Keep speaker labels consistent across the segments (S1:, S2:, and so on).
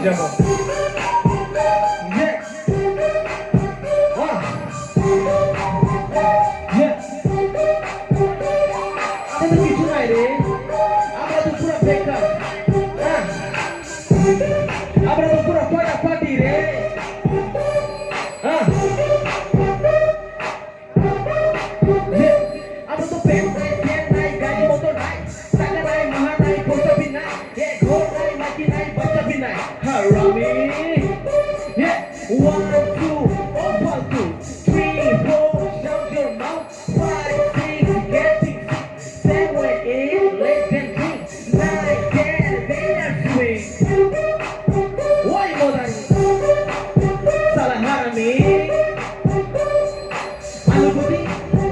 S1: Ya bom. Yeah. Yeah. Ada begitu lah ini. Apa tu pura peka? Apa tu pura pada padi re? Apa tu pen naik gaji motor naik, sana naik mahal naik kursa bin naik, ghor naik maki naik baca bin naik. Harami. Yeah. 1, 2, all 1, 2, 3, 4, shout your mouth. 5, 6, getting 7, 8, less than 2, 9, 10, they are swing. Why modern? Salah harami. Alugudi,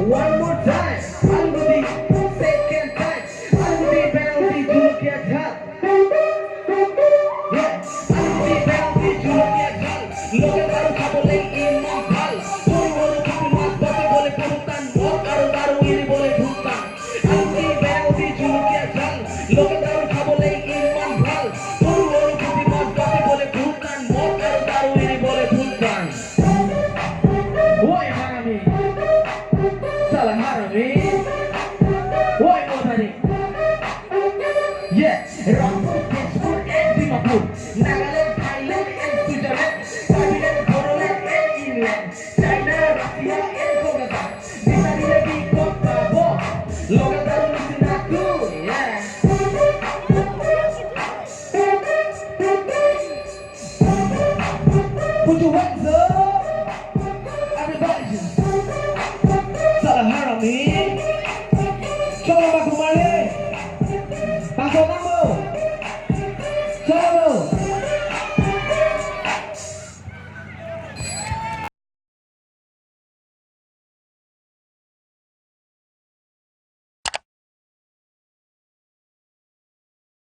S1: one more time. Alugudi, second time. Alugudi penalty juluk dia jal. Yeah, Alugudi penalty juluk dia jal. Logan baru boleh imam bal. Baru tapi mas batu boleh perutan. Baru ini boleh hutang. Alugudi penalty juluk dia jal. Logan baru boleh imam bal. Baru tapi mas batu boleh perutan. Baru ini boleh hutang. Woi harami. Salah harami. Woi modari. Yeah, Rampur, Pittsburgh, and Dimapur, Nagaland, Thailand, and Switzerland, Thailand, Thailand, and England, China, Russia, and Kolkata. Bisa di kota Bob, Logan baru mesin aku, yeah. Put your hands up, everybody. Salah harami.